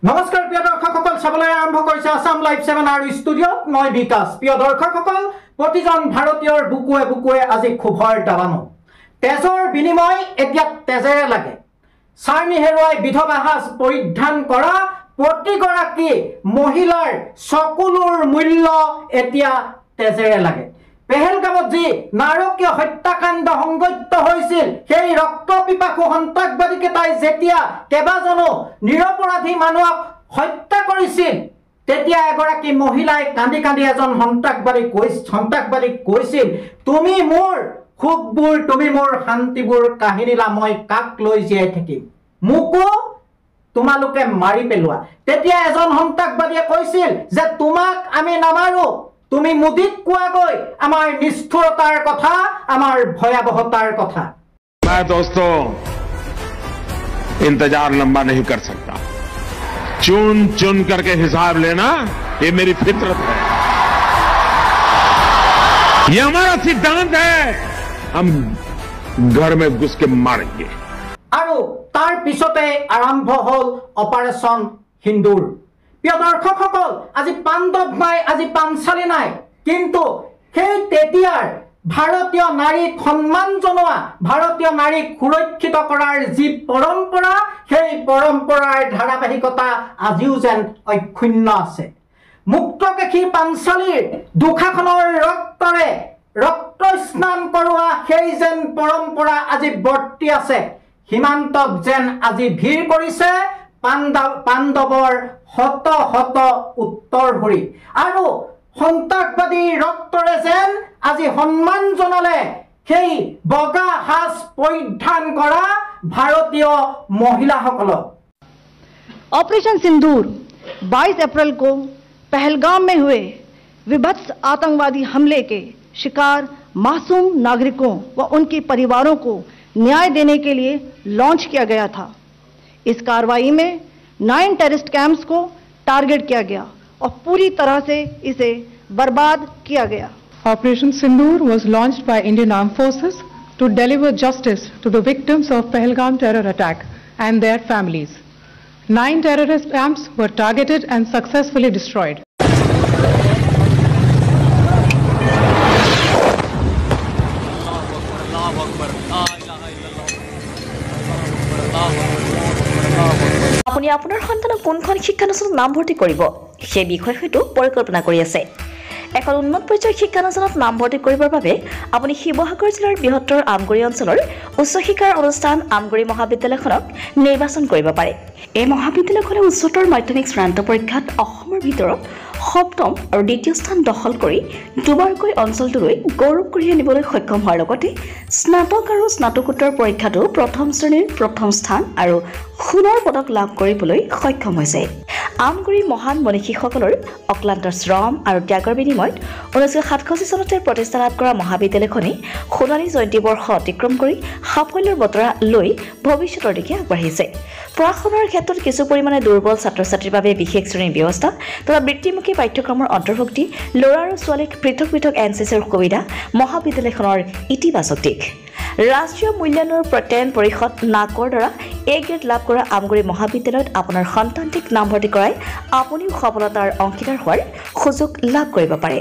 নমস্কাৰ প্ৰিয় দৰ্শকসকল চাবলৈ আৰম্ভ কৰিছে আসাম লাইভ 7 আৰু ষ্টুডিঅ'ত মই বিকাশ। প্ৰিয় দৰ্শকসকল, প্ৰতিজন ভাৰতীয়ৰ বুকুৱে বুকুৱে আজি ক্ষোভৰ দাবানো। তেজৰ বিনিময় এতিয়া তেজেৰে লাগে। চাৰ্নি হেৰুৱাই বিধৱা সাজ পৰিধান কৰা প্ৰতিগৰাকী মহিলাৰ চকুলোৰ মূল্য এতিয়া তেজেৰে লাগে। পেহেলগামত যি নাৰকীয় হত্যাকাণ্ড সংঘটিত হৈছিল, সেই ৰক্তপিপাসু সন্ত্ৰাসবাদীকেইটাই যেতিয়া কেইবাজনো নিৰপৰাধী মানুহক হত্যা কৰিছিল, তেতিয়া এগৰাকী মহিলাই কান্দি কান্দি এজন সন্ত্ৰাসবাদীক কৈছিল, তুমি মোৰ সুখবোৰ, তুমি মোৰ শান্তিবোৰ কাহিনীলা, মই কাক লৈ জীয়াই থাকিম, মোকো তোমালোকে মাৰি পেলোৱা। তেতিয়া এজন সন্ত্ৰাসবাদীয়ে কৈছিল যে তোমাক আমি নামাৰো, তুমি মুদিক কোৱাগৈ আমাৰ নিষ্ঠুৰতাৰ কথা, আমাৰ ভয়াবহতাৰ কথা। मैं दोस्तों इंतजार लंबा नहीं कर सकता। चुन चुन करके हिसाब लेना ये मेरी फितरत है, ये हमारा सिद्धांत है। हम घर में घुस के मारेंगे। আৰু তাৰ পিছতে আৰম্ভ হল অপাৰেশ্যন সিন্দুৰ। প্ৰিয় দৰ্শকসকল, আজি পাণ্ডৱ নাই, আজি পাঞ্চালী নাই, কিন্তু সেই তেতিয়াৰ ভাৰতীয় নাৰীক সন্মান জনোৱা, ভাৰতীয় নাৰীক সুৰক্ষিত কৰাৰ যি পৰম্পৰা, সেই পৰম্পৰাৰ ধাৰাবাহিকতা আজিও যেন অক্ষুণ্ণ আছে। মুক্তকেশী পাঞ্চালীৰ দুখাখনৰ ৰক্তৰে ৰক্ত স্নান কৰোৱা সেই যেন পৰম্পৰা আজি বৰ্তি আছে। সীমান্তত যেন আজি ভিৰ কৰিছে পাণ্ডৱৰ শত শত উত্তৰ হৰি, আৰু সন্ত্ৰাসবাদীৰ ৰক্তৰে যেন আজি সন্মান জনালে সেই বগা সাজ পৰিধান কৰা ভাৰতীয় মহিলাসকলক। ऑपरेशन सिंदूर 22 अप्रैल को पहलगाम में हुए विभत्स आतंकवादी हमले के शिकार मासूम नागरिकों व उनके परिवारों को न्याय देने के लिए लॉन्च किया गया था। इस कार्रवाई में 9 टेररिस्ट कैंप्स को टारगेट किया गया और पूरी तरह से इसे बर्बाद किया गया। Operation Sindoor was launched by Indian Armed Forces to deliver justice to the victims of Pahalgam terror attack and their families. 9 terrorist camps were targeted and successfully destroyed. আপুনি আপোনাৰ সন্তানক কোনখন শিক্ষানুষ্ঠানত নামভৰ্তি কৰিব সেই বিষয়ে হয়তো পৰিকল্পনা কৰি আছে। এখন উন্নত পৰ্যায়ৰ শিক্ষানুষ্ঠানত নামভৰ্তি কৰিবৰ বাবে আপুনি শিৱসাগৰ জিলাৰ বৃহত্তৰ আমগুৰি অঞ্চলৰ উচ্চ শিক্ষাৰ অনুষ্ঠান আমগুৰি মহাবিদ্যালয়খনক নিৰ্বাচন কৰিব পাৰে। এই মহাবিদ্যালয়খনে উচ্চতৰ মাধ্যমিক চূড়ান্ত পৰীক্ষাত অসমৰ ভিতৰত সপ্তম আৰু দ্বিতীয় স্থান দখল কৰি দুবাৰকৈ অঞ্চলটোলৈ গৌৰৱ কঢ়িয়াই আনিবলৈ সক্ষম হোৱাৰ লগতে স্নাতক আৰু স্নাতকোত্তৰ পৰীক্ষাতো প্ৰথম শ্ৰেণীৰ প্ৰথম স্থান আৰু সোণৰ পদক লাভ কৰিবলৈ সক্ষম হৈছে। আমগুৰি মহান মনীষীসকলৰ অক্লান্ত শ্ৰম আৰু ত্যাগৰ বিনিময়ত 1967 চনতে প্ৰতিষ্ঠা লাভ কৰা মহাবিদ্যালয়খনে সোণালী জয়ন্তী বৰ্ষ অতিক্ৰম কৰি সাফল্যৰ বতৰা লৈ ভৱিষ্যতৰ দিশে আগবাঢ়িছে। পঢ়া শুনাৰ ক্ষেত্ৰত কিছু পৰিমাণে দুৰ্বল ছাত্ৰ ছাত্ৰীৰ বাবে বিশেষ শ্ৰেণীৰ ব্যৱস্থা তথা বৃত্তিমুখী পাঠ্যক্ৰমৰ অন্তৰ্ভুক্তি, ল'ৰা আৰু ছোৱালীক পৃথক পৃথক NCCৰ সুবিধা মহাবিদ্যালয়খনৰ ইতিবাচক দিশ। ৰাষ্ট্ৰীয় মূল্যায়নৰ প্ৰত্যয়ন পৰিষদ নাকৰ দ্বাৰা A গ্ৰেড লাভ কৰা আমগুৰি মহাবিদ্যালয়ত আপোনাৰ সন্তানটিক নামভৰ্তি কৰাই আপুনিও সফলতাৰ অংশীদাৰ হোৱাৰ সুযোগ লাভ কৰিব পাৰে।